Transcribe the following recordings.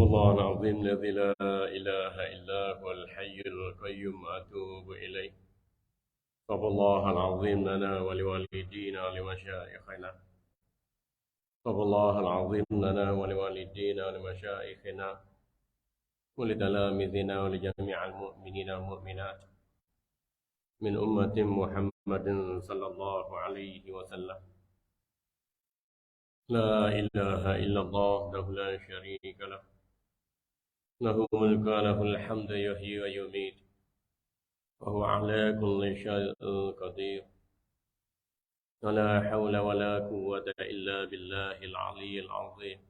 الله العظيم الذي لا إله إلا هو الحي القيوم أتوب إليه. استغفر الله العظيم لنا ولوالدينا ولمشايخنا. استغفر الله العظيم لنا ولوالدينا ولمشايخنا ولتلاميذنا ولجميع المؤمنين والمؤمنات من أمة محمد صلى الله عليه وسلم. لا إله إلا الله وحده لا شريك له، له الملك وله الحمد يحيي ويميت وهو على كل شيء قدير. ولا حول ولا قوة إلا بالله العلي العظيم.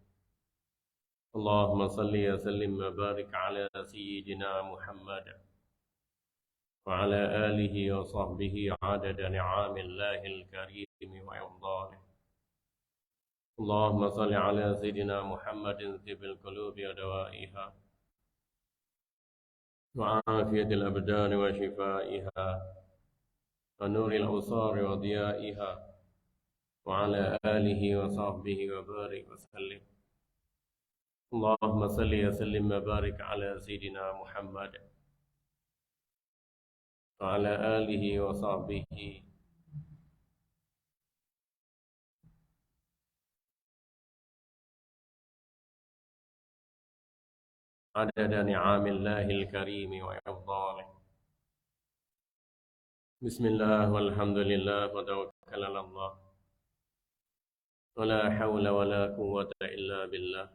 اللهم صل وسلم وبارك على سيدنا محمد وعلى آله وصحبه عدد نعم الله الكريم وإفضاله. اللهم صل على سيدنا محمد طب القلوب ودوائها وعافية الأبدان وشفائها ونور الأبصار وضيائها وعلى آله وصحبه وبارك وسلم. اللهم صل وسلم وبارك على سيدنا محمد وعلى آله وصحبه عدد نعم الله الكريم وإفضاله. بسم الله والحمد لله وتوكل على الله ولا حول ولا قوة إلا بالله.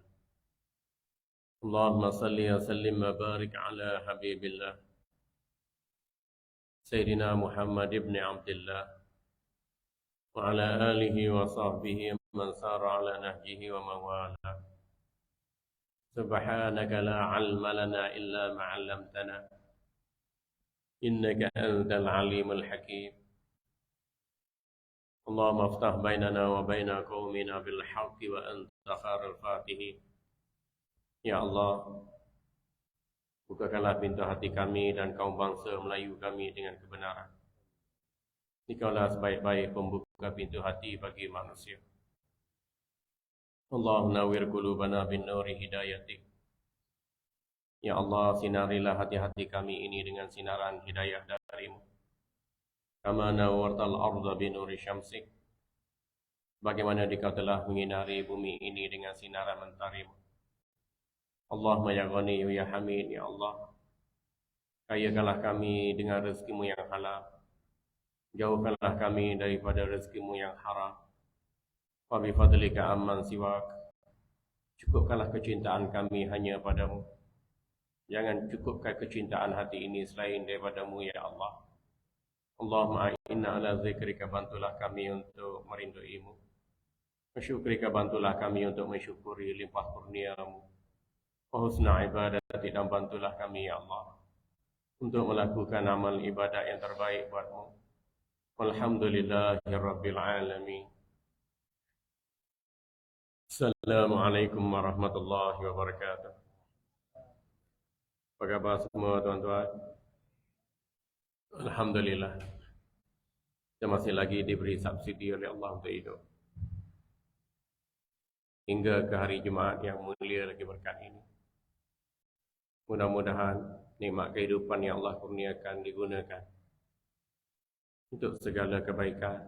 اللهم صل وسلم وبارك على حبيب الله سيدنا محمد بن عبد الله وعلى آله وصحبه من سار على نهجه ومن والاه. سبحانك لا علم لنا إلا ما علمتنا إنك أنت العليم الحكيم. اللهم افتح بيننا وبين قومنا بالحق وأنت خير الفاتحين. Ya Allah, bukakanlah pintu hati kami dan kaum bangsa Melayu kami dengan kebenaran. Engkaulah sebaik-baik pembuka pintu hati bagi manusia. Allah nawwir qulubana bin nuri hidayatik. Ya Allah, sinarilah hati-hati kami ini dengan sinaran hidayah darimu. Kama nawwartal arda bin nuri syamsik. Bagaimana Dikau telah menyinari bumi ini dengan sinaran mentarimu. Allahumma ya Ghani ya Hamid, ya Allah, kayakanlah kami dengan rezekimu yang halal, jauhkanlah kami daripada rezekimu yang haram. Wa bi fadlika amman siwak, cukupkanlah kecintaan kami hanya padamu. Jangan cukupkan kecintaan hati ini selain daripadamu ya Allah. Allahumma inna ala zikrika, bantulah kami untuk merinduimu. Mensyukrika, bantulah kami untuk mensyukuri limpah kurniamu. Husna ibadati, dan bantulah kami ya Allah untuk melakukan amal ibadah yang terbaik buatmu. Walhamdulillahirabbil alamin. Assalamualaikum warahmatullahi wabarakatuh. Apa khabar semua tuan-tuan? Alhamdulillah, kita masih lagi diberi subsidi oleh Allah untuk hidup hingga ke hari Jumaat yang mulia lagi berkat ini. Mudah-mudahan nikmat kehidupan yang Allah kurniakan digunakan untuk segala kebaikan,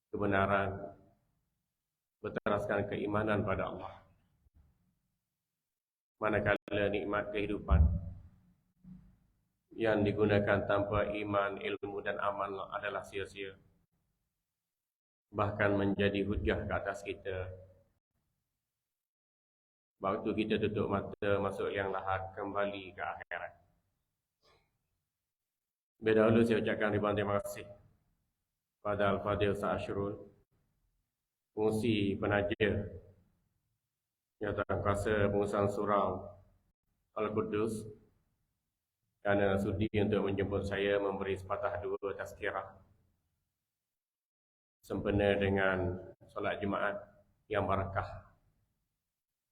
kebenaran, berteraskan keimanan pada Allah. Manakala nikmat kehidupan yang digunakan tanpa iman, ilmu dan amal adalah sia-sia, bahkan menjadi hujah ke atas kita. Waktu kita tutup mata masuk liang lahat, kembali ke akhirat. Dahulu saya ucapkan ribuan terima kasih pada Al-Fadhil Sa'ashrul, Pengurusi Penaja Jawatankuasa Pengurusan Surau Al-Quddus, kerana sudi untuk menjemput saya memberi sepatah dua tazkirah sempena dengan solat Jumaat yang barakah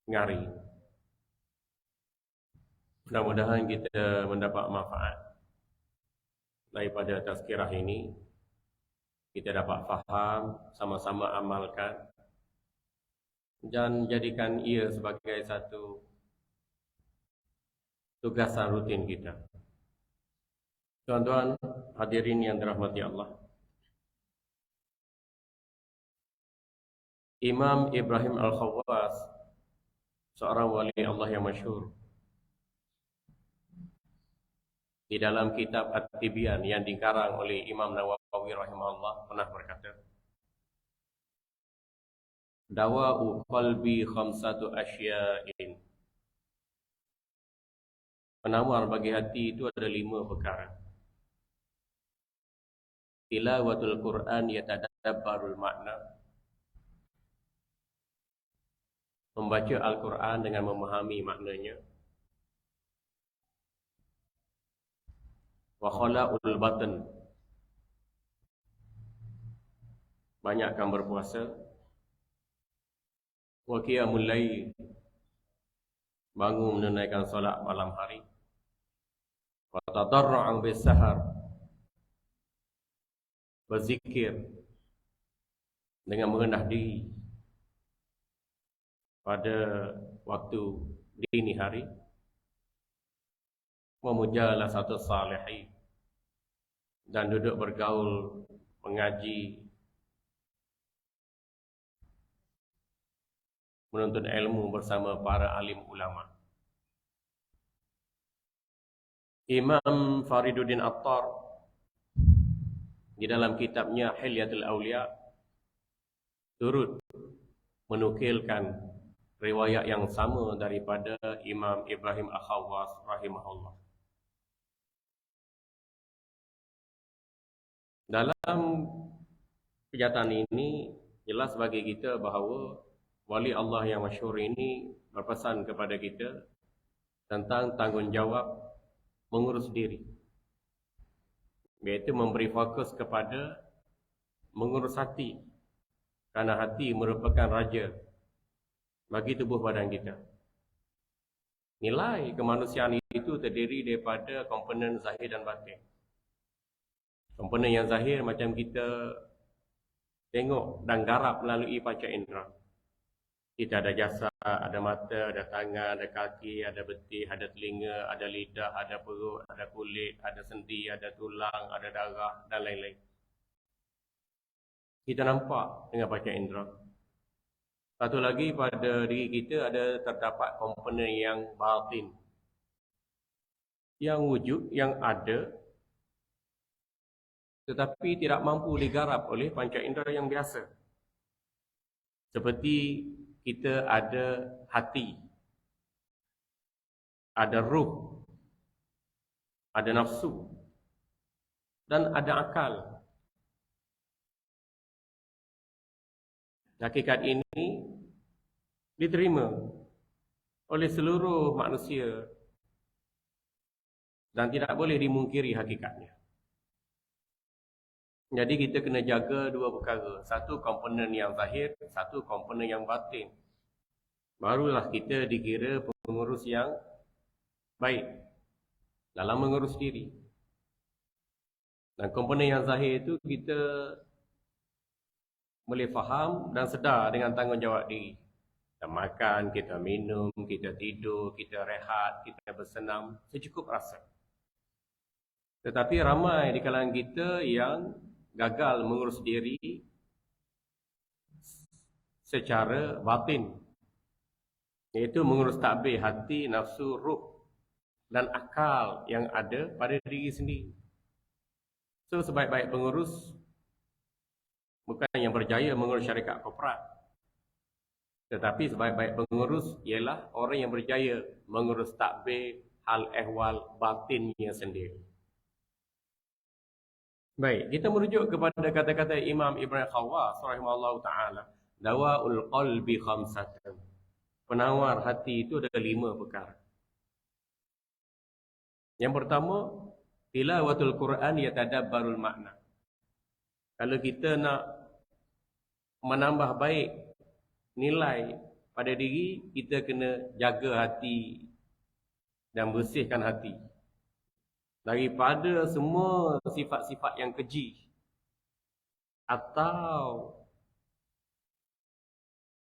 ngari. Mudah-mudahan kita mendapat manfaat daripada tazkirah ini. Kita dapat faham, sama-sama amalkan dan jadikan ia sebagai satu tugasan rutin kita. Tuan-tuan hadirin yang dirahmati Allah, Imam Ibrahim Al-Khawwas, seorang wali Allah yang masyhur, di dalam kitab At-Tibyan yang dikarang oleh Imam Nawawi rahimahullah pernah berkata, dawa'u qalbi khamsatu asya'in. Penawar bagi hati itu ada 5 perkara. Tilawatul Quran yatadabbarul makna. Membaca Al-Quran dengan memahami maknanya. Wa khala'ul batan. Banyakkan berpuasa. Wa qiyamul lail. Bangun menunaikan solat malam hari. Wa tadarru'an bis sahar. Berzikir dengan merendah diri pada waktu dini hari. Memujalah satu salihi, dan duduk bergaul mengaji, menuntut ilmu bersama para alim ulama. Imam Fariduddin Attar di dalam kitabnya Hilyatul Awliya turut menukilkan riwayat yang sama daripada Imam Ibrahim Al-Khawwas rahimahullah. Dalam pernyataan ini jelas bagi kita bahawa wali Allah yang masyhur ini berpesan kepada kita tentang tanggungjawab mengurus diri, iaitu memberi fokus kepada mengurus hati, kerana hati merupakan raja bagi tubuh badan kita. Nilai kemanusiaan itu terdiri daripada komponen zahir dan batin. Komponen yang zahir macam kita tengok dan garap melalui panca indera. Kita ada jasad, ada mata, ada tangan, ada kaki, ada betih, ada telinga, ada lidah, ada perut, ada kulit, ada sendi, ada tulang, ada darah dan lain-lain. Kita nampak dengan panca indera. Satu lagi, pada diri kita ada terdapat komponen yang batin, yang wujud, yang ada, tetapi tidak mampu digarap oleh panca indera yang biasa. Seperti kita ada hati, ada ruh, ada nafsu, dan ada akal. Hakikat ini diterima oleh seluruh manusia dan tidak boleh dimungkiri hakikatnya. Jadi kita kena jaga 2 perkara. Satu komponen yang zahir, satu komponen yang batin. Barulah kita dikira pengurus yang baik dalam mengurus diri. Dan komponen yang zahir itu kita boleh faham dan sedar dengan tanggungjawab diri. Kita makan, kita minum, kita tidur, kita rehat, kita bersenam secukup rasa. Tetapi ramai di kalangan kita yang gagal mengurus diri secara batin, iaitu mengurus takbir hati, nafsu, ruh dan akal yang ada pada diri sendiri. So sebaik-baik pengurus bukan yang berjaya mengurus syarikat korporat, tetapi sebaik-baik pengurus ialah orang yang berjaya mengurus takbir hal ehwal batinnya sendiri. Baik, kita merujuk kepada kata-kata Imam Ibrahim Khawwas rahimahullah ta'ala. Dawa'ul qalbi khamsatun. Penawar hati itu ada 5 perkara. Yang pertama, tilawatul Quran yatadabbarul makna. Kalau kita nak menambah baik nilai pada diri, kita kena jaga hati dan bersihkan hati daripada semua sifat-sifat yang keji atau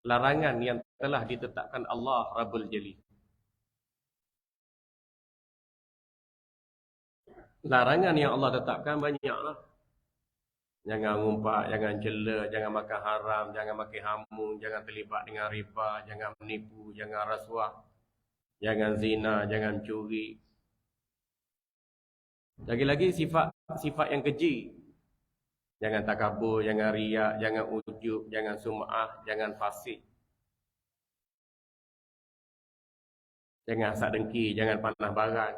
larangan yang telah ditetapkan Allah Rabbul Jalil. Larangan yang Allah tetapkan banyaklah. Jangan ngumpat, jangan cela, jangan makan haram, jangan makan hamun, jangan terlibat dengan riba, jangan menipu, jangan rasuah, jangan zina, jangan curi. Lagi-lagi sifat yang keji. Jangan takabur, jangan riak, jangan ujub, jangan sum'ah, jangan fasik. Jangan hasad dengki, jangan panah barat.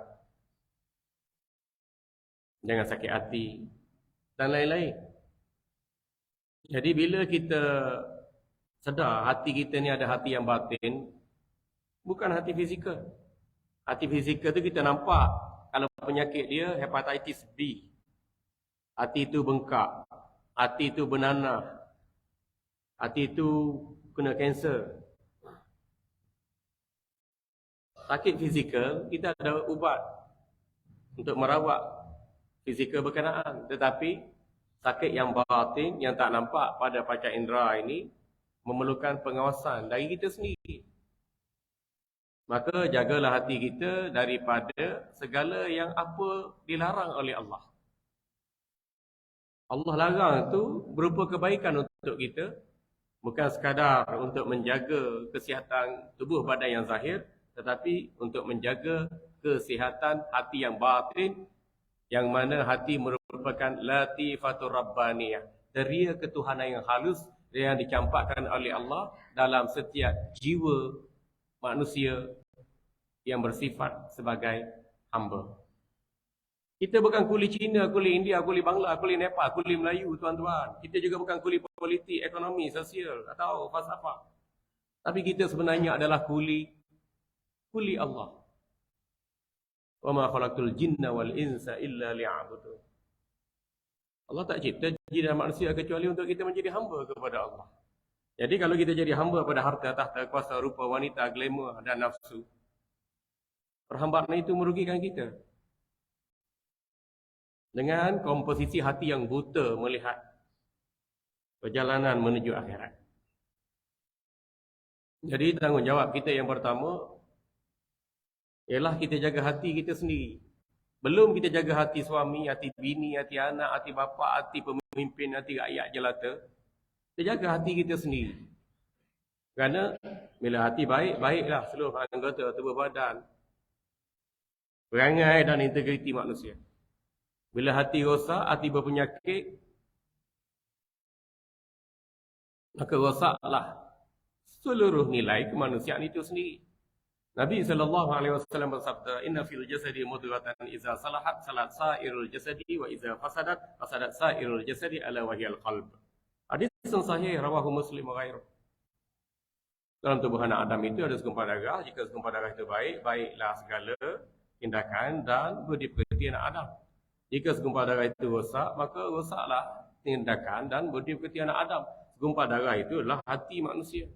Jangan sakit hati dan lain-lain. Jadi bila kita sedar hati kita ni ada hati yang batin, bukan hati fizikal. Hati fizikal tu kita nampak kalau penyakit dia hepatitis B. Hati itu bengkak, hati itu bernanah, hati itu kena kanser. Sakit fizikal, kita ada ubat untuk merawat fizikal berkenaan. Tetapi sakit yang batin, yang tak nampak pada panca indera ini memerlukan pengawasan dari kita sendiri. Maka jagalah hati kita daripada segala yang apa dilarang oleh Allah. Allah larang itu berupa kebaikan untuk kita, bukan sekadar untuk menjaga kesihatan tubuh badan yang zahir, tetapi untuk menjaga kesihatan hati yang batin, yang mana hati merupakan latifatur rabbaniyah, deria ketuhanan yang halus yang dicampakkan oleh Allah dalam setiap jiwa manusia yang bersifat sebagai hamba. Kita bukan kuli Cina, kuli India, kuli Bangla, kuli Nepal, kuli Melayu, tuan-tuan. Kita juga bukan kuli politik, ekonomi, sosial atau falsafah. Tapi kita sebenarnya adalah kuli Allah. Wa ma khalaqtul jinna wal insa illa liya'budun. Allah tak cipta jin dan manusia kecuali untuk kita menjadi hamba kepada Allah. Jadi kalau kita jadi hamba pada harta, tahta, kuasa, rupa, wanita, glamour dan nafsu, perhambaan itu merugikan kita. Dengan komposisi hati yang buta melihat perjalanan menuju akhirat. Jadi tanggungjawab kita yang pertama ialah kita jaga hati kita sendiri. Belum kita jaga hati suami, hati bini, hati anak, hati bapa, hati pemimpin, hati rakyat jelata. Kita jaga hati kita sendiri. Kerana bila hati baik, baiklah seluruh anggota tubuh badan, perangai dan integriti manusia. Bila hati rosak, hati berpenyakit, maka rosaklah seluruh nilai kemanusiaan itu sendiri. Nabi SAW bersabda, "Inna fil jasadi mudghatan idza salahat salat sa'irul jasadi wa idza fasadat fasadat sa'irul jasadi ala wahyal qalb." Hadis sahih rawahu Muslim wa ghairuh. Dalam tubuh anak Adam itu ada segumpal darah. Jika segumpal darah itu baik, baiklah segala tindakan dan budi pekerti anak Adam. Jika segumpal darah itu rosak, maka rosaklah tindakan dan budi pekerti anak Adam. Segumpal darah itu adalah hati manusia.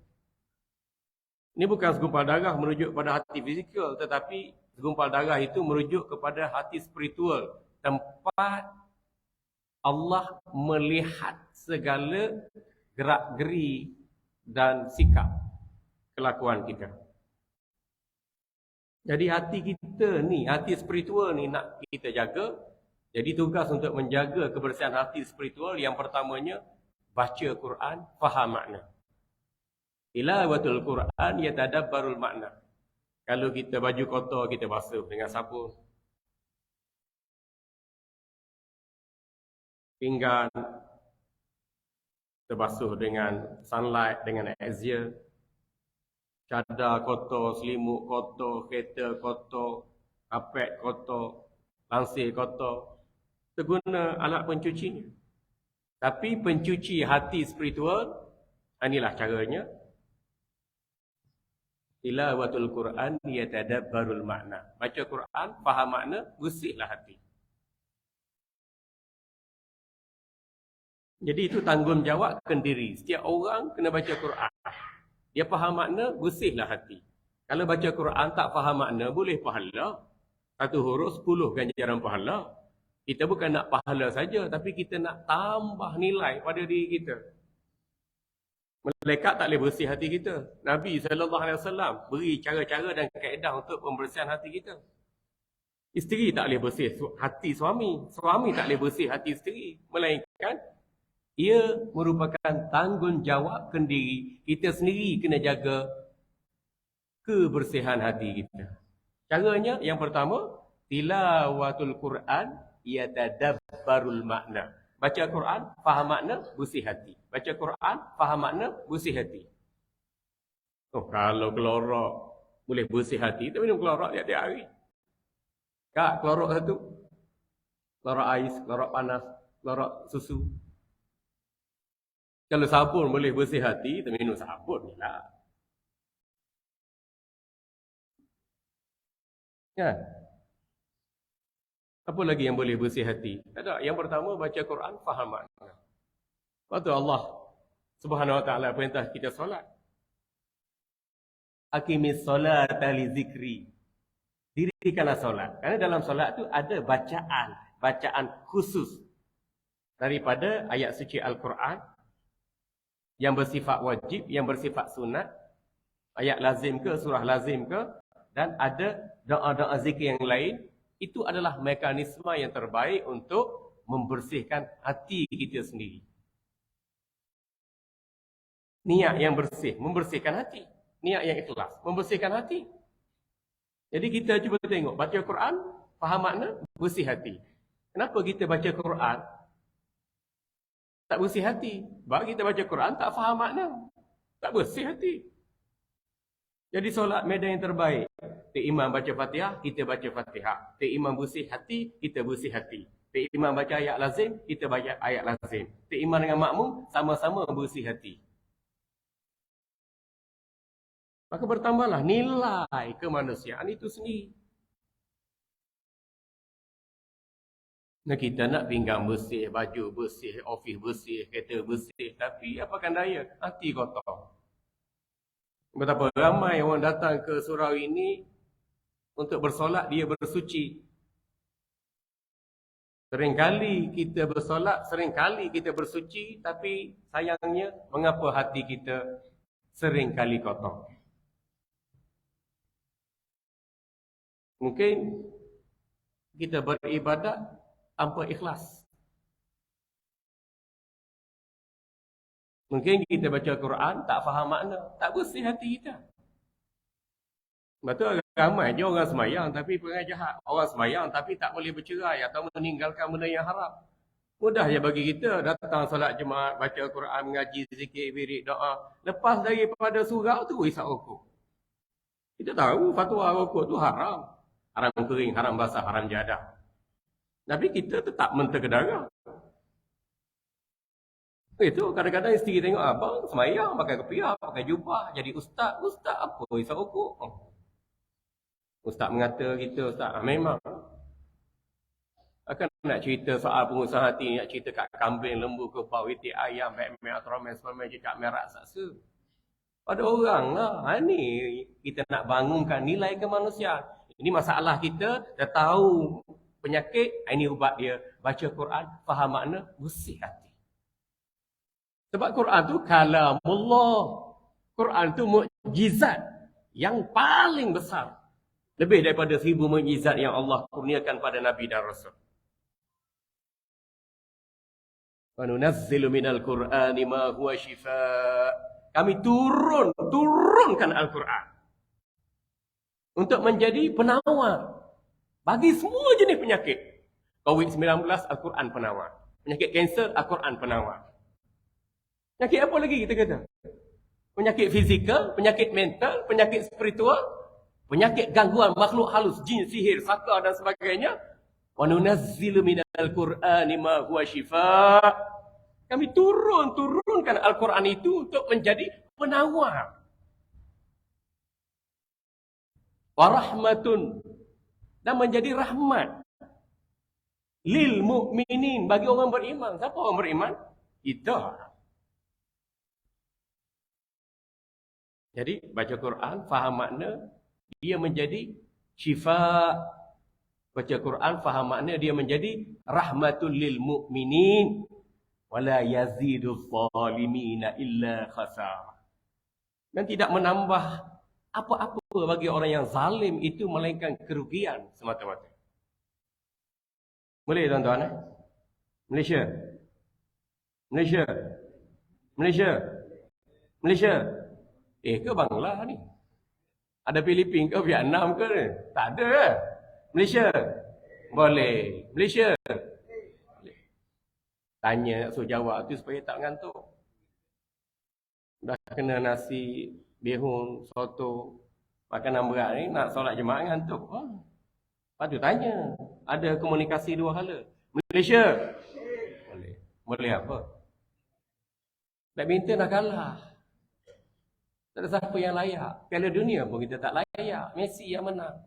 Ini bukan segumpal darah merujuk pada hati fizikal, tetapi segumpal darah itu merujuk kepada hati spiritual. Tempat Allah melihat segala gerak-geri dan sikap kelakuan kita. Jadi hati kita ni, hati spiritual ni nak kita jaga. Jadi tugas untuk menjaga kebersihan hati spiritual yang pertamanya baca Quran, faham makna. Tilawatul Quran yatadabbarul makna. Kalau kita baju kotor, kita basuh dengan sabun. Pinggan terbasuh dengan sunlight, dengan azia. Cadar kotor, selimut kotor, kereta kotor, kapet kotor, lansir kotor. Terguna alat pencucinya. Tapi pencuci hati spiritual, inilah caranya. Tilawatul Quran yatadabbarul makna. Baca Quran, faham makna, bersihlah hati. Jadi itu tanggungjawab kendiri. Setiap orang kena baca Quran. Dia faham makna, bersihlah hati. Kalau baca Quran tak faham makna, boleh pahala. Satu huruf 10 ganjaran pahala. Kita bukan nak pahala saja, tapi kita nak tambah nilai pada diri kita. Malaikat tak boleh bersih hati kita. Nabi SAW beri cara-cara dan kaedah untuk pembersihan hati kita. Isteri tak boleh bersih hati suami. Suami tak boleh bersih hati isteri. Melainkan, ia merupakan tanggungjawab kendiri. Kita sendiri kena jaga kebersihan hati kita. Caranya yang pertama, tilawatul Quran yatadabbarul makna. Baca Quran, faham makna, bersih hati. Baca Quran, faham makna, bersih hati. Oh, kalau kelorak boleh bersih hati, kita minum kelorak tiap-tiap hari. Kak, kelorak satu. Kelorak ais, kelorak panas, kelorak susu. Kalau sabun boleh bersih hati, kita minum sabun lah. Kan? Apa lagi yang boleh bersih hati? Ada. Yang pertama, baca Quran, faham makna. Waktu Allah Subhanahu Wa Taala perintah kita solat. Aqimis solata li zikri. Dirikanlah solat. Kerana dalam solat tu ada bacaan khusus daripada ayat suci Al-Quran yang bersifat wajib, yang bersifat sunat, ayat lazim ke, surah lazim ke, dan ada doa-doa zikir yang lain. Itu adalah mekanisme yang terbaik untuk membersihkan hati kita sendiri. Niat yang bersih, membersihkan hati. Niat yang ikhlas, membersihkan hati. Jadi kita cuba tengok, baca Quran, faham makna, bersih hati. Kenapa kita baca Quran tak bersih hati? Sebab kita baca Quran tak faham makna, tak bersih hati. Jadi solat medan yang terbaik. Tok Imam baca Fatihah, kita baca Fatihah. Tok Imam bersih hati, kita bersih hati. Tok Imam baca ayat lazim, kita baca ayat lazim. Tok Imam dengan makmum sama-sama bersih hati. Maka bertambahlah nilai kemanusiaan itu sendiri. Nah, kita nak pinggang bersih, baju bersih, ofis bersih, kereta bersih. Tapi apakan daya, hati kotor. Betapa ramai orang datang ke surau ini untuk bersolat, dia bersuci. Seringkali kita bersolat, seringkali kita bersuci, tapi sayangnya mengapa hati kita seringkali kotor? Mungkin kita beribadat tanpa ikhlas. Mungkin kita baca Quran, tak faham makna, tak bersih hati kita. Betul, ramai je orang semayang tapi perangai jahat. Orang semayang tapi tak boleh bercerai atau meninggalkan benda yang haram. Mudah je bagi kita datang solat jemaat, baca Quran, mengaji, zikir, wirid, doa. Lepas daripada surau tu, isap rokok. Kita tahu fatwa rokok tu haram. Haram kering, haram basah, haram jadah. Tapi kita tetap menterkedara. Itu kadang-kadang isteri tengok abang semayang pakai kepiah, pakai jubah, jadi ustaz. Ustaz apa? Isap rokok. Ustaz mengata kita ustaz. Memang. Akan nak cerita soal pengusaha hati, nak cerita kat kambing, lembu, kerbau, itik, ayam, batman, atromen, sperma, cicak, merak, saksa. Pada orang lah. Ini kita nak bangunkan nilai kemanusiaan. Ini masalah kita, dah tahu penyakit, ini ubat dia. Baca Quran, faham makna, bersih hati. Sebab Quran tu kalamullah. Quran tu mukjizat yang paling besar. Lebih daripada 1000 mukjizat yang Allah kurniakan pada Nabi dan Rasul. Wa nunazzilu minal Qur'ani ma huwa shifaa. Kami turunkan Al-Quran untuk menjadi penawar bagi semua jenis penyakit. COVID-19, Al-Quran penawar. Penyakit kanser, Al-Quran penawar. Penyakit apa lagi kita kata? Penyakit fizikal, penyakit mental, penyakit spiritual, penyakit gangguan makhluk halus, jin, sihir, saka dan sebagainya. Wa nunazzilu minal Qur'ani ma huwa shifaa. Kami turunkan Al-Quran itu untuk menjadi penawar. Wa rahmatun, dan menjadi rahmat lil mu'minin, bagi orang beriman. Siapa orang beriman? Kita. Jadi baca Quran, faham makna, dia menjadi syifa. Baca Quran, faham makna, dia menjadi rahmatul lil mu'minin. Wala yaziduz zalimina illa khasara. Dan tidak menambah apa-apa bagi orang yang zalim itu melainkan kerugian semata-mata. Boleh tuan-tuan? Malaysia. Malaysia. Malaysia. Malaysia. Ke Bangla ni? Ada Filipin ke Vietnam ke ni? Tak ada. Malaysia. Boleh. Malaysia. Tanya suruh jawab tu supaya tak ngantuk. Dah kena nasi, bihun, soto, makanan berat ni nak solat jemaah ngantuk. Lepas tu tanya. Ada komunikasi dua hala. Malaysia. Boleh. Boleh apa? Badminton dah kalah. Tak ada siapa yang layak. Piala dunia pun kita tak layak. Messi yang menang.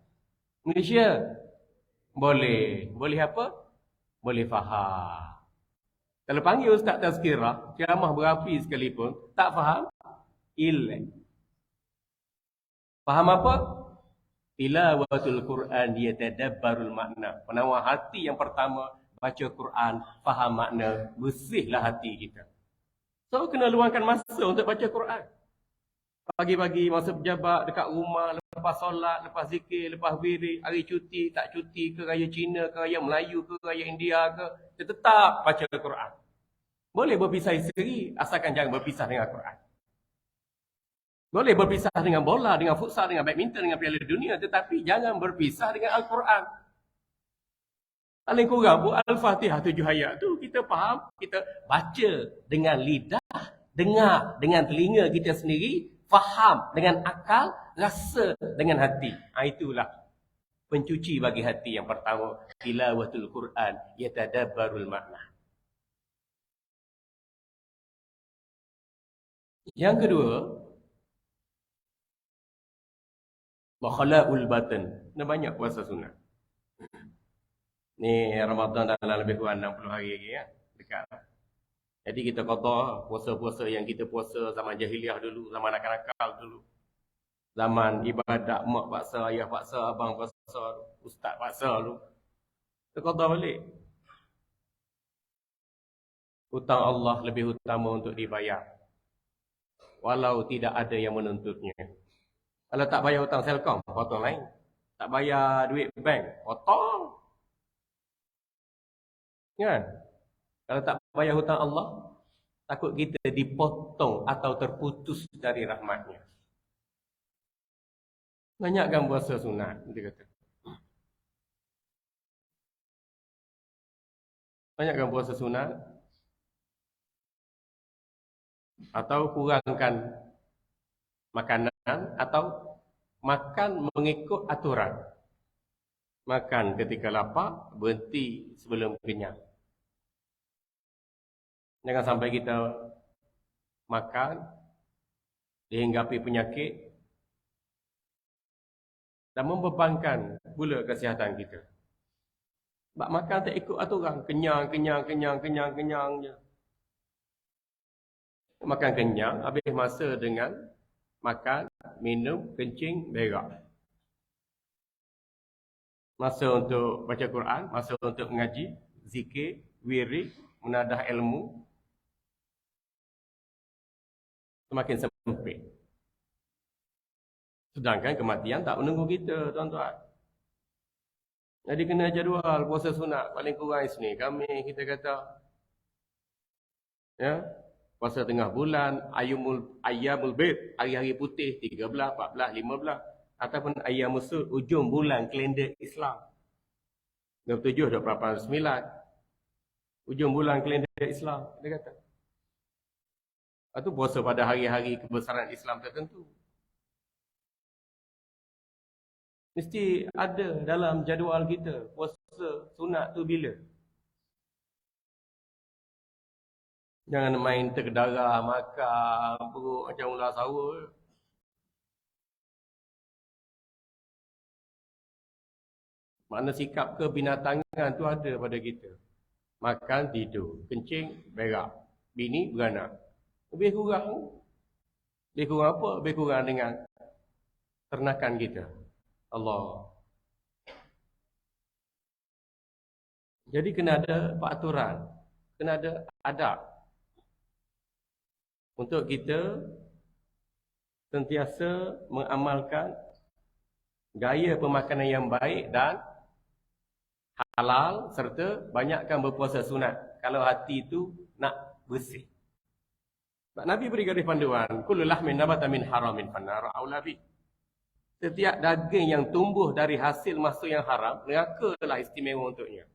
Malaysia. Boleh. Boleh apa? Boleh faham. Kalau panggil Ustaz Tazkirah, ceramah berapi sekalipun, tak faham, ilek. Faham apa? Tilawatul Quran yatadabbarul makna. Penawar hati yang pertama, baca Quran, faham makna, bersihlah hati kita. So, kena luangkan masa untuk baca Quran. Pagi-pagi, masa berjabat, dekat rumah, lepas solat, lepas zikir, lepas wirid, hari cuti, tak cuti ke, raya Cina ke, raya Melayu ke, raya India ke, kita tetap baca Quran. Boleh berpisah isteri, asalkan jangan berpisah dengan Quran. Boleh berpisah dengan bola, dengan futsal, dengan badminton, dengan piala dunia, tetapi jangan berpisah dengan Al-Quran. Paling kurang pun Al-Fatihah 7 ayat tu kita faham, kita baca dengan lidah, dengar dengan telinga kita sendiri, faham dengan akal, rasa dengan hati. Itulah pencuci bagi hati yang pertama, tilawatul Quran yatadabbarul makna. Yang kedua, wakhala'ul batin. Ada banyak puasa sunat. Ni Ramadan dalam lebih kurang 60 hari lagi ya. Dekat. Jadi kita qada puasa-puasa yang kita puasa zaman jahiliah dulu, zaman nakal-nakal dulu. Zaman ibadat mak paksa, ayah paksa, abang paksa, ustaz paksa dulu. Kita qada balik. Hutang Allah lebih utama untuk dibayar. Walau tidak ada yang menuntutnya. Kalau tak bayar hutang Selcom, potong lain. Tak bayar duit bank, potong. Kan? Kalau tak bayar hutang Allah, takut kita dipotong atau terputus dari rahmatnya. Banyakkan puasa sunat, dia kata. Banyakkan puasa sunat. Atau kurangkan makanan, atau makan mengikut aturan. Makan ketika lapar, berhenti sebelum kenyang. Jangan sampai kita makan, dihinggapi penyakit, dan membebankan pula kesihatan kita. Sebab makan tak ikut aturan, kenyang je. Makan kenyang, habis masa dengan makan, minum, kencing, berak. Masa untuk baca Quran, masa untuk mengaji, zikir, wirid, menadah ilmu, semakin sempit. Sedangkan kematian tak menunggu kita, tuan-tuan. Jadi kena jadual puasa sunat paling kurang sini. Kami kita kata, ya, puasa tengah bulan, ayyamul bid, hari-hari putih 13, 14, 15, ataupun ayyamul sud, ujung bulan kalender Islam. 27, 28, 9. Ujung bulan kalender Islam, dia kata. Itu puasa pada hari-hari kebesaran Islam tertentu. Mesti ada dalam jadual kita puasa sunat tu bila. Jangan main terkedara, makan, perut macam ular sawah. Mana sikap kebinatangan tu ada pada kita. Makan, tidur, kencing, berak. Bini, beranak. Lebih kurang. Lebih kurang apa? Lebih kurang dengan ternakan kita. Allah. Jadi kena ada peraturan. Kena ada adab. untuk kita sentiasa mengamalkan gaya pemakanan yang baik dan halal serta banyakkan berpuasa sunat kalau hati itu nak bersih. Nabi beri garis panduan, kullu lahmin nabata min haramin fannar aula bi. Setiap daging yang tumbuh dari hasil masuk yang haram, nerakalah istimewa untuknya.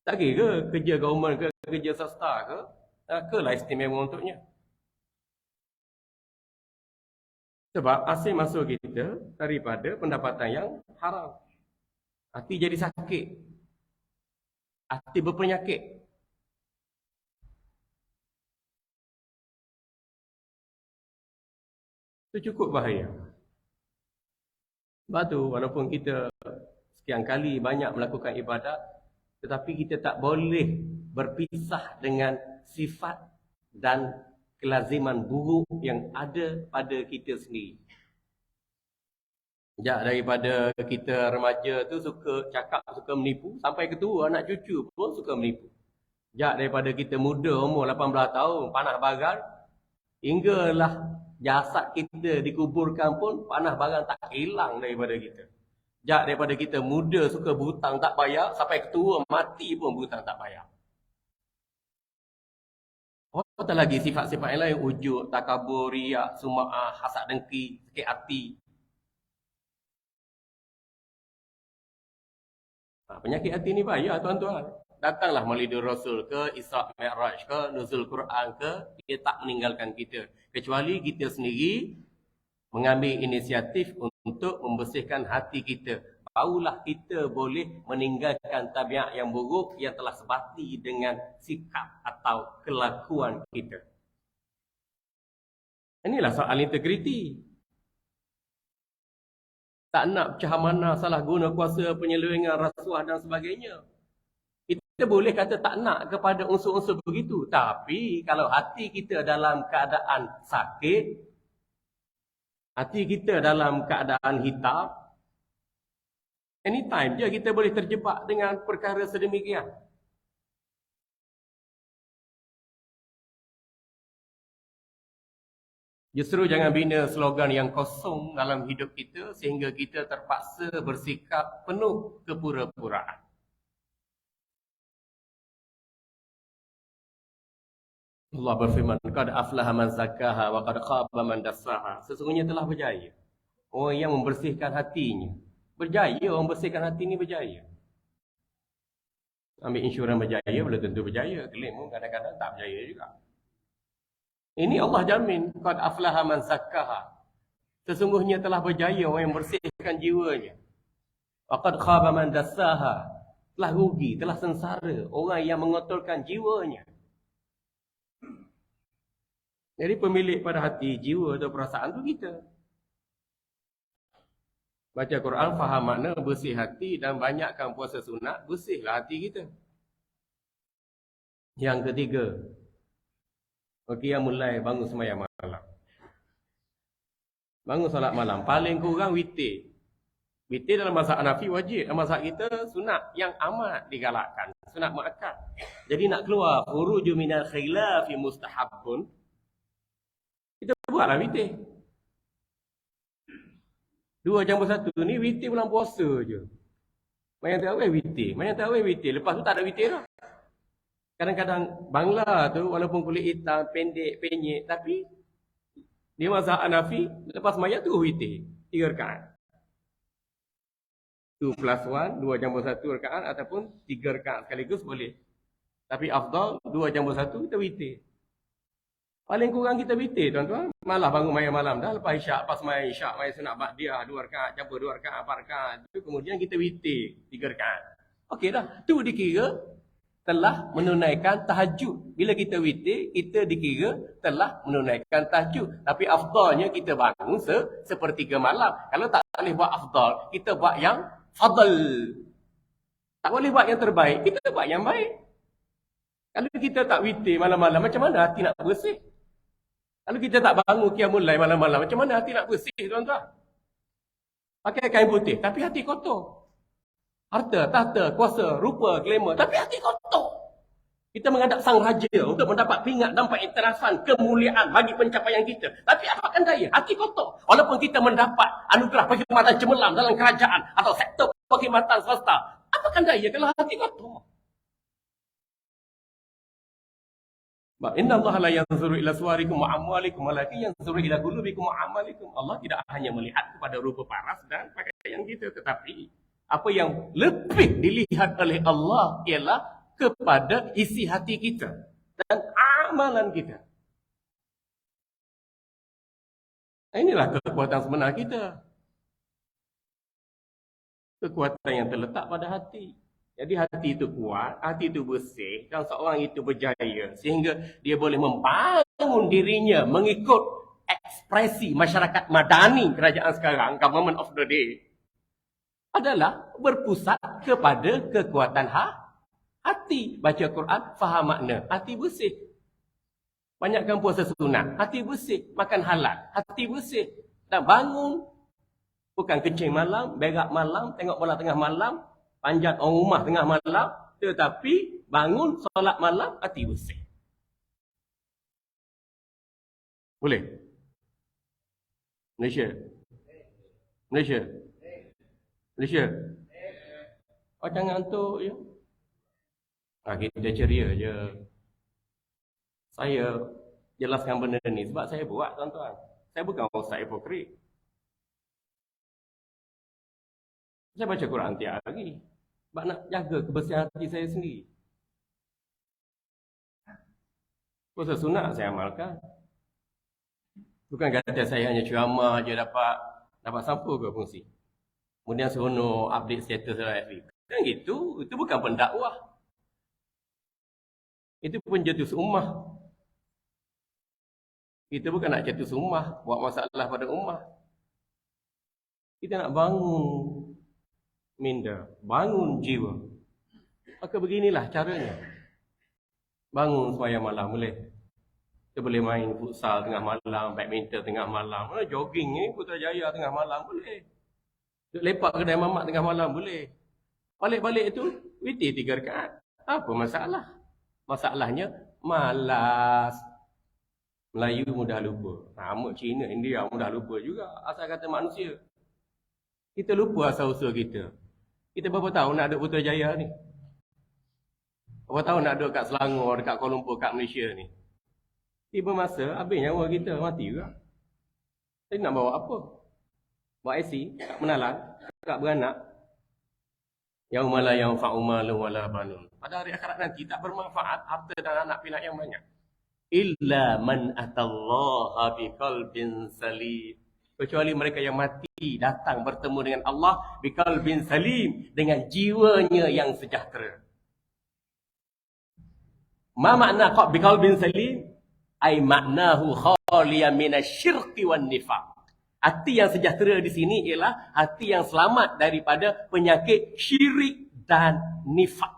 Tak kira kerja government ke kerja swasta ke, nerakalah istimewa untuknya. Sebab hasil masuk kita daripada pendapatan yang haram. Hati jadi sakit. Hati berpenyakit. Itu cukup bahaya. Sebab tu walaupun kita sekian kali banyak melakukan ibadat, tetapi kita tak boleh berpisah dengan sifat dan kelaziman buruk yang ada pada kita sendiri. Sejak daripada kita remaja tu suka cakap, suka menipu, sampai ketua anak cucu pun suka menipu. Sejak daripada kita muda umur 18 tahun, panah bagal, hinggalah jasad kita dikuburkan pun panah bagal tak hilang daripada kita. Sejak daripada kita muda suka berhutang tak bayar, sampai ketua mati pun berhutang tak bayar. Apatah lagi sifat-sifat yang lain, ujub, takabur, riak, sum'ah, hasad dengki, sakit hati. Penyakit hati ni bahaya tuan-tuan. Datanglah Maulidur Rasul ke, Isra' Mi'raj ke, Nuzul Quran ke, dia tak meninggalkan kita. Kecuali kita sendiri mengambil inisiatif untuk membersihkan hati kita. Barulah kita boleh meninggalkan tabiat yang buruk yang telah sebati dengan sikap atau kelakuan kita. Inilah soal integriti. Tak nak pecah mana, salah guna kuasa, penyelewengan, rasuah dan sebagainya. Kita boleh kata tak nak kepada unsur-unsur begitu. Tapi kalau hati kita dalam keadaan sakit, hati kita dalam keadaan hitam, anytime je kita boleh terjebak dengan perkara sedemikian. Justru jangan bina slogan yang kosong dalam hidup kita sehingga kita terpaksa bersikap penuh kepura-puraan. Allah berfirman, qad aflaha man zakkaha wa qad khaba man dassaha. Sesungguhnya telah berjaya orang yang membersihkan hatinya. Berjaya orang membersihkan hati ni, berjaya. Ambil insurans berjaya belum tentu berjaya. Klaim pun kadang-kadang tak berjaya juga. Ini Allah jamin, qad aflaha man zakkaha. Sesungguhnya telah berjaya orang yang bersihkan jiwanya. Wa qad khaba man dassaha. Telah rugi, telah sengsara orang yang mengotorkan jiwanya. Jadi pemilik pada hati, jiwa atau perasaan tu kita. Baca Quran, faham makna, bersih hati dan banyakkan puasa sunat, bersihlah hati kita. Yang ketiga, okey, yang mulai bangun sembahyang malam. Bangun solat malam, paling kurang witir. Witir dalam mazhab Hanafi wajib, dalam mazhab kita sunat yang amat digalakkan, sunat muakkad. Jadi nak keluar khuruju minal khilafi mustahabun, kita buatlah witir. 2+1 ni witir bulan puasa je. Mayang tarawih witir, mayang tarawih witir. Lepas tu tak ada witir dah. Kadang-kadang Bangla tu walaupun kulit hitam, pendek, penyek, tapi dia mazhab Hanafi, lepas mayang tu witir 3 rakaat. 2+1, 2+1 rakaat ataupun 3 rakaat sekaligus boleh. Tapi afdal 2+1 kita witir. Paling kurang kita witir tuan-tuan. Malah bangun mayang malam dah, lepas isyak, lepas mayang isyak, mayang sunat ba'diyah 2 rakaat, campur 2 rakaat, 4 rakaat. Itu kemudian kita witir 3 rakaat. Okey dah, tu dikira telah menunaikan tahajud. Bila kita witir, kita dikira telah menunaikan tahajud. Tapi afdalnya kita bangun sepertiga malam. Kalau tak boleh buat afdal, kita buat yang fadl. Tak boleh buat yang terbaik, kita buat yang baik. Kalau kita tak witir malam-malam, macam mana hati nak bersih? Kalau kita tak bangun qiyamul lail malam-malam, macam mana hati nak bersih tuan-tuan? Pakai kain putih, tapi hati kotor. Harta, tahta, kuasa, rupa, glamour, tapi hati kotor. Kita menghadap sang raja untuk mendapat pingat dan pengiktirafan kemuliaan bagi pencapaian kita. Tapi apakan daya? Hati kotor. Walaupun kita mendapat anugerah perkhidmatan cemerlang dalam kerajaan atau sektor perkhidmatan swasta. Apakan daya kalau hati kotor? Inna Allah la yanzuru ila suwarikum wa amwalikum walakin yanzuru ila qulubikum wa amalikum. Allah tidak hanya melihat kepada rupa paras dan pakaian kita, tetapi apa yang lebih dilihat oleh Allah ialah kepada isi hati kita dan amalan kita. Inilah kekuatan sebenar kita. Kekuatan yang terletak pada hati. Jadi hati itu kuat, hati itu bersih, dan seorang itu berjaya sehingga dia boleh membangun dirinya mengikut ekspresi masyarakat madani kerajaan sekarang, government of the day, adalah berpusat kepada kekuatan hati. Baca Quran, faham makna, hati bersih. Banyakkan puasa sunat, hati bersih. Makan halal, hati bersih. Dan bangun, bukan kencing malam, berak malam, tengok bola tengah malam, panjat orang rumah tengah malam, tetapi bangun, solat malam, hati bersih. Boleh? Malaysia? Malaysia? Malaysia? Oh, jangan antuk je. Kita ceria je. Saya jelaskan benda ni sebab saya buat, tuan-tuan. Saya bukan ustaz hipokrit. Saya baca Quran tiap hari. Sebab nak jaga kebersihan hati saya sendiri. Puasa sunat saya amalkan. Bukan kata saya hanya ceramah je dapat sampul ke fungsi. Kemudian seronok update status dalam FB. Kan gitu, itu bukan pendakwah. Itu pencetus ummah. Kita bukan nak cetus ummah, buat masalah pada ummah. Kita nak bangun minda, bangun jiwa. Maka beginilah caranya. Bangun sembahyang malam boleh. Kita boleh main futsal tengah malam, badminton tengah malam, jogging ni Putrajaya tengah malam boleh. Duk lepak kedai mamak tengah malam boleh. Balik-balik itu witir 3 rakaat. Apa masalah? Masalahnya malas. Melayu mudah lupa. Sama Cina, India mudah lupa juga. Asal kata manusia. Kita lupa asal-usul kita. Kita berapa tahun nak duduk Putrajaya ni? Berapa tahun nak duduk kat Selangor, dekat Kuala Lumpur, kat Malaysia ni? Tiba masa, habis nyawa kita, mati juga. Jadi nak bawa apa? Bawa IC, kat menalan, kat beranak. Yauma la yanfa'u malun wala banun. Pada hari akhirat nanti tak bermanfaat harta dan anak pinak yang banyak. Illa man atallaha biqalbin salim. Kecuali mereka yang mati datang bertemu dengan Allah biqalbin salim, dengan jiwanya yang sejahtera. Ma makna biqalbin salim? Ai maknahu khaliyan minasyirki wan nifaq. Hati yang sejahtera di sini ialah hati yang selamat daripada penyakit syirik dan nifak.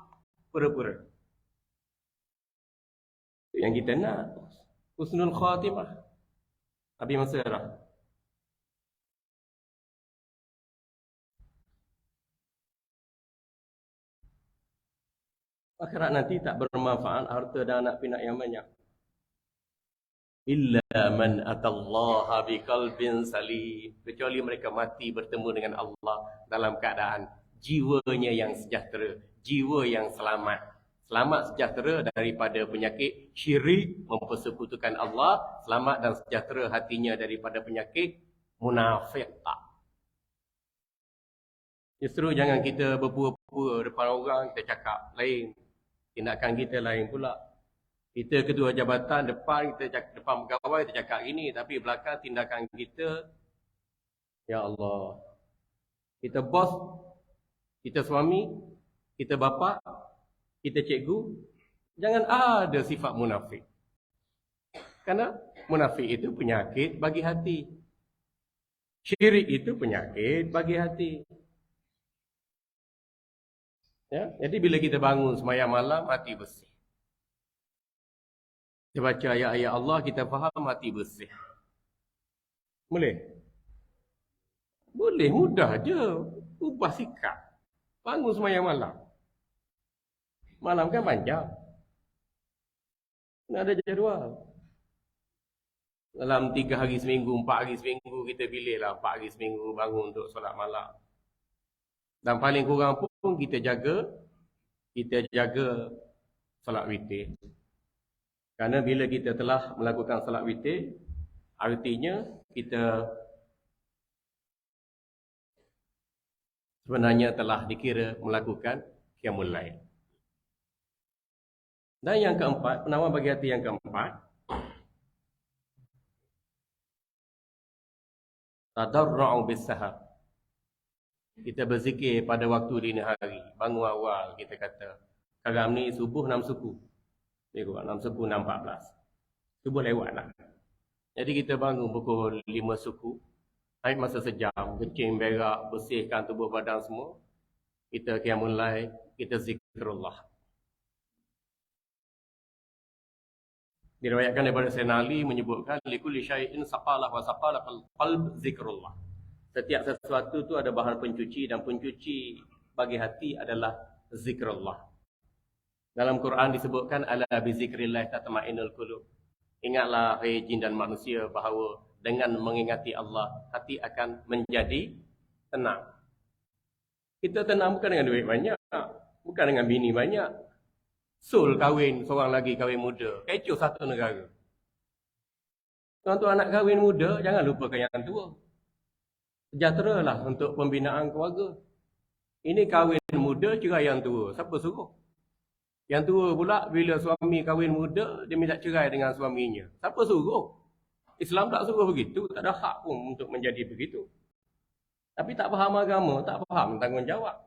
Pura-pura. Yang kita nak. Husnul khatimah. Habis masa dah. Akhirat nanti tak bermanfaat harta dan anak pinak yang banyak. Illa man atallaha biqalbin salim. Kecuali mereka mati bertemu dengan Allah dalam keadaan jiwanya yang sejahtera, jiwa yang selamat. Selamat sejahtera daripada penyakit syirik, mempersekutukan Allah. Selamat dan sejahtera hatinya daripada penyakit munafik. Justru jangan kita berpura-pura depan orang, kita cakap lain. Tindakan kita lain pula. Kita ketua jabatan depan, kita cakap, depan pegawai kita cakap gini, tapi belakang tindakan kita, ya Allah. Kita bos, kita suami, kita bapa, kita cikgu, jangan ada sifat munafik. Kerana munafik itu penyakit bagi hati. Syirik itu penyakit bagi hati. Ya, jadi bila kita bangun sembahyang malam, hati bersih. Kita baca ayat-ayat Allah, kita faham, hati bersih. Boleh? Boleh, mudah je. Ubah sikap. Bangun sembahyang malam. Malam kan panjang. Kena ada jadual. Dalam 3 hari seminggu, 4 hari seminggu, kita pilihlah 4 hari seminggu bangun untuk solat malam. Dan paling kurang pun kita jaga solat witir. Kerana bila kita telah melakukan solat witir, artinya kita sebenarnya telah dikira melakukan qiyamul lail. Dan yang keempat, penawar bagi hati yang keempat, tadarru'u bis-sahar. Kita berzikir pada waktu dini hari, bangun awal kita kata. Sekarang ni subuh 6 suku. Tengok 6 suku 6.14. Subuh lewat lah. Jadi kita bangun pukul 5 suku. Ambil masa sejam, kencing, berak, bersihkan tubuh badan semua. Kita qiyamul lail, kita zikrullah. Diriwayatkan daripada Sayyidina Ali menyebutkan likulli syai'in saqalah wa saqalah qalb zikrullah. Setiap sesuatu tu ada bahan pencuci dan pencuci bagi hati adalah zikrullah. Dalam Quran disebutkan ala bi zikrillah tatma'innul qulub. Ingatlah hai jin dan manusia bahawa dengan mengingati Allah hati akan menjadi tenang. Kita tenang bukan dengan duit banyak, bukan dengan bini banyak. Sul kahwin, seorang lagi kahwin muda. Kecoh satu negara. Tuan-tuan nak kahwin muda, jangan lupakan yang tua. Sejahteralah untuk pembinaan keluarga. Ini kahwin muda, cerai yang tua. Siapa suruh? Yang tua pula, bila suami kahwin muda, dia minta cerai dengan suaminya. Siapa suruh? Islam tak suruh begitu. Tak ada hak pun untuk menjadi begitu. Tapi tak faham agama, tak faham tanggungjawab.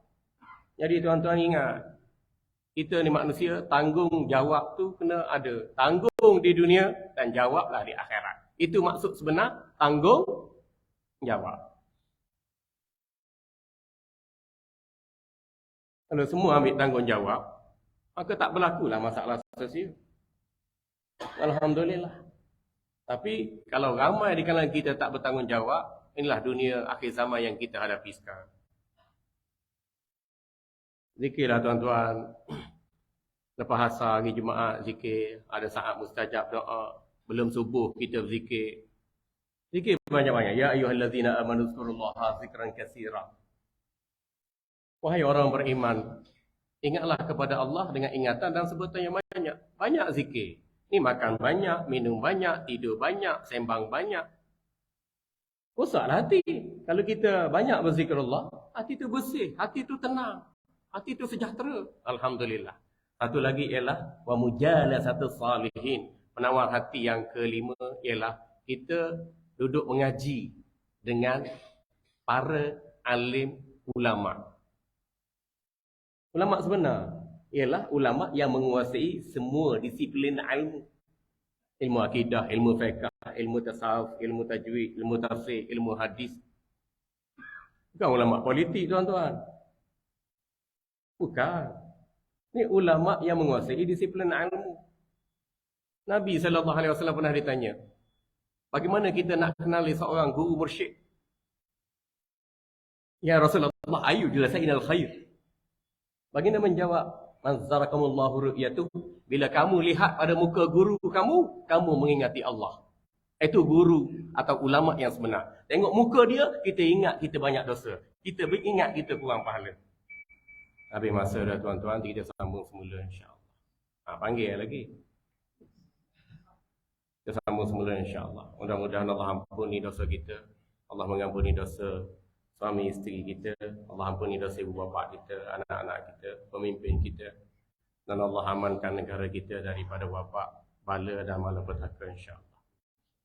Jadi tuan-tuan ingat, kita ni manusia, tanggungjawab tu kena ada. Tanggung di dunia dan jawablah di akhirat. Itu maksud sebenar tanggungjawab. Kalau semua ambil tanggungjawab, maka tak berlakulah masalah sosial. Alhamdulillah. Tapi kalau ramai di kalangan kita tak bertanggungjawab, inilah dunia akhir zaman yang kita hadapi sekarang. Zikirlah tuan-tuan. Lepas asar hari Jumaat zikir, ada saat mustajab doa. Belum subuh kita berzikir. Zikir banyak-banyak. Ya ayyuhallazina amanu zkurullaha zikran katsira. Wahai orang beriman, ingatlah kepada Allah dengan ingatan dan sebutan yang banyak. Banyak zikir. Ni makan banyak, minum banyak, tidur banyak, sembang banyak. Rosaklah hati. Kalau kita banyak berzikirullah, hati itu bersih, hati itu tenang. Hati itu sejahtera. Alhamdulillah. Satu lagi ialah wa mujalasatu salihin. Penawar hati yang kelima ialah kita duduk mengaji dengan para alim ulama. Ulama sebenar ialah ulama yang menguasai semua disiplin ilmu. Ilmu akidah, ilmu fiqh, ilmu tasawuf, ilmu tajwid, ilmu tafsir, ilmu hadis. Bukan ulama politik tuan-tuan. Bukan. Ini ulama yang menguasai disiplin ilmu. Nabi SAW pernah ditanya, bagaimana kita nak kenali seorang guru mursyid? Ya Rasulullah, ayu julasainal khair. Baginda menjawab, manzarakumullahu ru'yatuh. Bila kamu lihat pada muka guru kamu, kamu mengingati Allah. Itu guru atau ulama yang sebenar. Tengok muka dia, kita ingat kita banyak dosa. Kita ingat kita kurang pahala. Habis masa dah tuan-tuan, kita sambung semula insyaAllah. Panggil lagi. Kita sambung semula insyaAllah. Mudah-mudahan Allah ampuni dosa kita. Allah mengampuni dosa suami isteri kita. Allah ampuni dosa ibu bapa kita, anak-anak kita, pemimpin kita. Dan Allah amankan negara kita daripada wabak, bala dan malapetaka insyaAllah.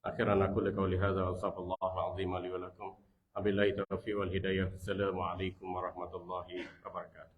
Akhiran aku laqawli hadza wa sallallahu azim li wa lakum. Wabillahi taufiq wal hidayah. Assalamualaikum warahmatullahi wabarakatuh.